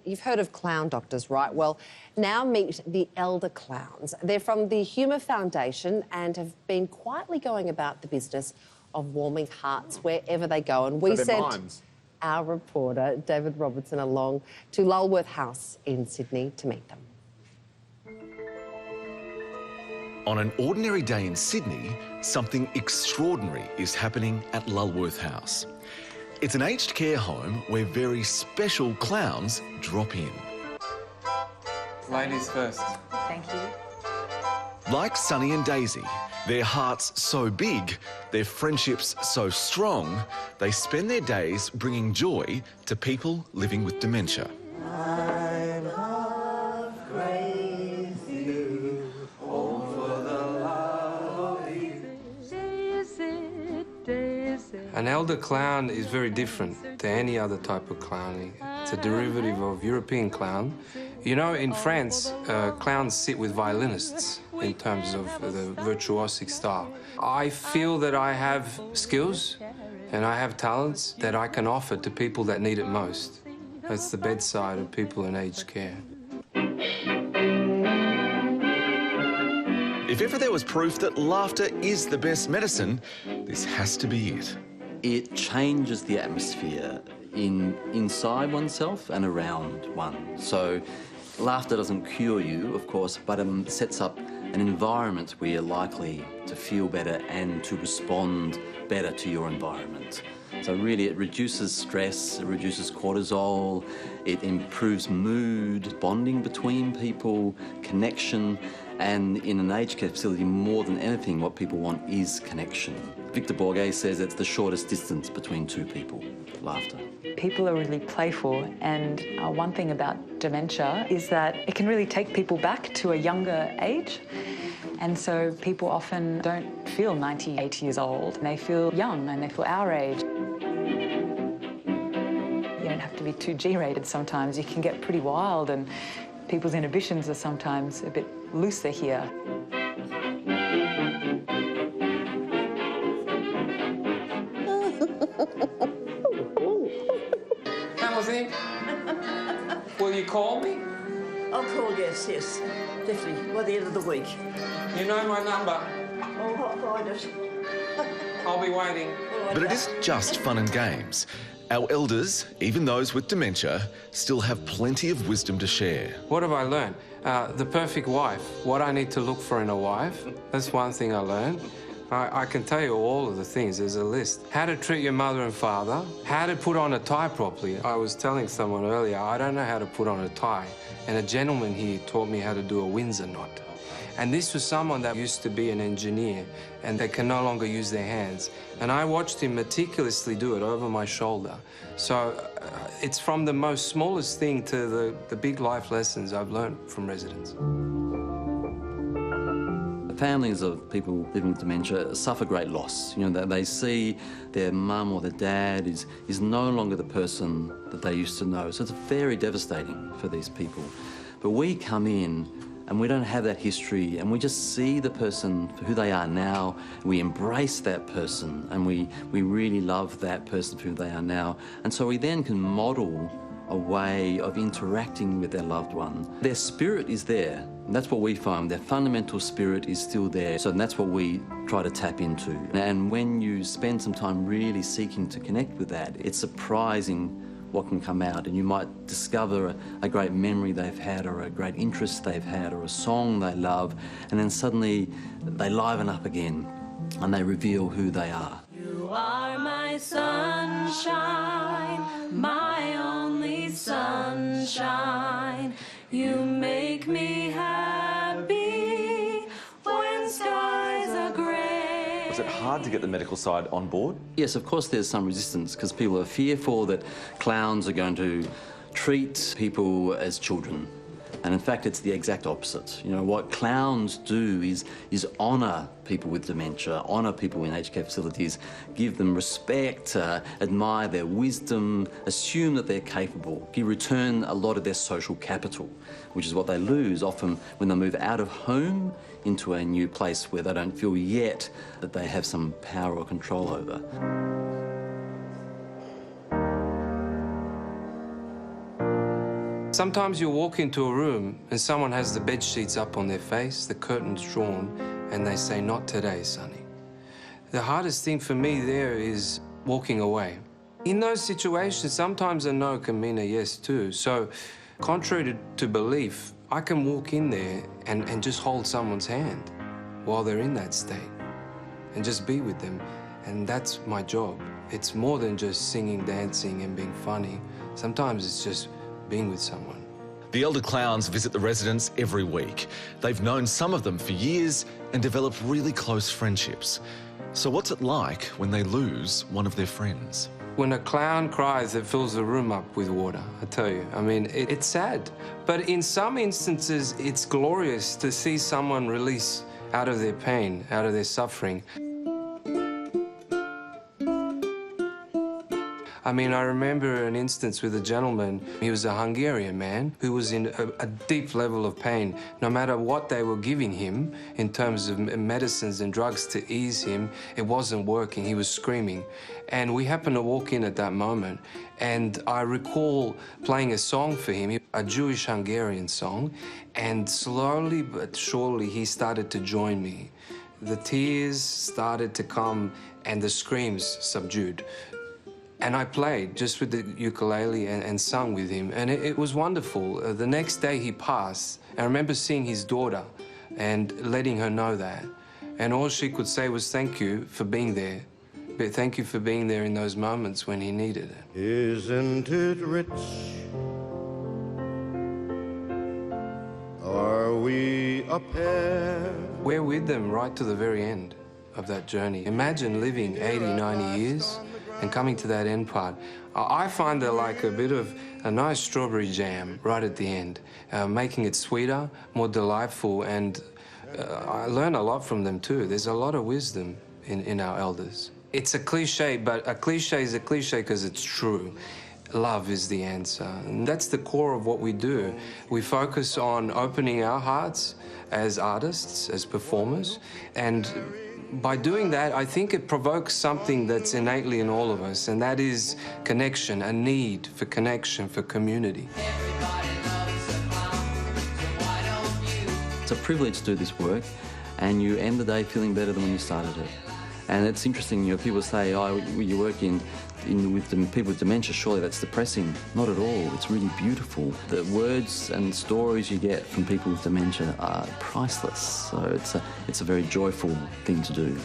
You've heard of clown doctors, right? Well, now meet the elder clowns. They're from the Humour Foundation and have been quietly going about the business of warming hearts wherever they go. And we sent our reporter, David Robertson, along to Lulworth House in Sydney to meet them. On an ordinary day in Sydney, something extraordinary is happening at Lulworth House. It's an aged care home where very special clowns drop in. Ladies first. Thank you. Like Sonny and Daisy, their hearts so big, their friendships so strong, they spend their days bringing joy to people living with dementia. An elder clown is very different to any other type of clowning. It's a derivative of European clown. You know, in France, clowns sit with violinists in terms of the virtuosic style. I feel that I have skills and I have talents that I can offer to people that need it most. That's the bedside of people in aged care. If ever there was proof that laughter is the best medicine, this has to be it. It changes the atmosphere inside oneself and around one. So laughter doesn't cure you, of course, but it sets up an environment where you're likely to feel better and to respond better to your environment. So really it reduces stress, it reduces cortisol, it improves mood, bonding between people, connection, and in an aged care facility, more than anything, what people want is connection. Victor Bourget says it's the shortest distance between two people, laughter. People are really playful, and one thing about dementia is that it can really take people back to a younger age. And so people often don't feel 98 years old. They feel young and they feel our age. You don't have to be too G-rated sometimes. You can get pretty wild, and people's inhibitions are sometimes a bit looser here. Hamilton, will you call me? I'll call, yes, definitely, by the end of the week. You know my number. I'll find it. I'll be waiting. But it isn't just fun and games. Our elders, even those with dementia, still have plenty of wisdom to share. What have I learned? The perfect wife, what I need to look for in a wife. That's one thing I learned. I can tell you all of the things, there's a list. How to treat your mother and father, how to put on a tie properly. I was telling someone earlier, I don't know how to put on a tie, and a gentleman here taught me how to do a Windsor knot. And this was someone that used to be an engineer, and they can no longer use their hands. And I watched him meticulously do it over my shoulder. So it's from the most smallest thing to the big life lessons I've learned from residents. Families of people living with dementia suffer great loss. You know, they see their mum or their dad is no longer the person that they used to know. So it's very devastating for these people. But we come in and we don't have that history, and we just see the person for who they are now. We embrace that person, and we really love that person for who they are now. And so we then can model a way of interacting with their loved one. Their spirit is there, and that's what we find. Their fundamental spirit is still there, so that's what we try to tap into. And when you spend some time really seeking to connect with that, it's surprising what can come out, and you might discover a great memory they've had, or a great interest they've had, or a song they love, and then suddenly they liven up again and they reveal who they are. You are my sunshine, my only sunshine. You make me happy when skies are grey. Was it hard to get the medical side on board? Yes, of course there's some resistance, because people are fearful that clowns are going to treat people as children. And in fact, it's the exact opposite. You know, what clowns do is honour people with dementia, honour people in aged care facilities, give them respect, admire their wisdom, assume that they're capable, return a lot of their social capital, which is what they lose often when they move out of home into a new place where they don't feel yet that they have some power or control over. Sometimes you walk into a room and someone has the bed sheets up on their face, the curtains drawn, and they say, "Not today, Sonny." The hardest thing for me there is walking away. In those situations, sometimes a no can mean a yes too. So, contrary to belief, I can walk in there and just hold someone's hand while they're in that state and just be with them. And that's my job. It's more than just singing, dancing, and being funny. Sometimes it's just being with someone. The elder clowns visit the residents every week. They've known some of them for years and developed really close friendships. So what's it like when they lose one of their friends? When a clown cries, it fills the room up with water, I tell you. I mean, it's sad. But in some instances, it's glorious to see someone release out of their pain, out of their suffering. I mean, I remember an instance with a gentleman. He was a Hungarian man who was in a deep level of pain. No matter what they were giving him in terms of medicines and drugs to ease him, it wasn't working. He was screaming. And we happened to walk in at that moment. And I recall playing a song for him, a Jewish Hungarian song. And slowly but surely, he started to join me. The tears started to come and the screams subdued. And I played just with the ukulele and sung with him, and it was wonderful. The next day he passed. I remember seeing his daughter and letting her know that. And all she could say was, "Thank you for being there. But thank you for being there in those moments when he needed it." Isn't it rich? Are we a pair? We're with them right to the very end of that journey. Imagine living 80, 90 years and coming to that end part. I find it like a bit of a nice strawberry jam right at the end, making it sweeter, more delightful, and I learn a lot from them too. There's a lot of wisdom in our elders. It's a cliche, but a cliche is a cliche because it's true. Love is the answer, and that's the core of what we do. We focus on opening our hearts as artists, as performers, and by doing that, I think it provokes something that's innately in all of us, and that is connection, a need for connection, for community. It's a privilege to do this work, and you end the day feeling better than when you started it. And it's interesting, people say, "Oh, you work with people with dementia, surely that's depressing." Not at all. It's really beautiful. The words and stories you get from people with dementia are priceless. So it's a very joyful thing to do.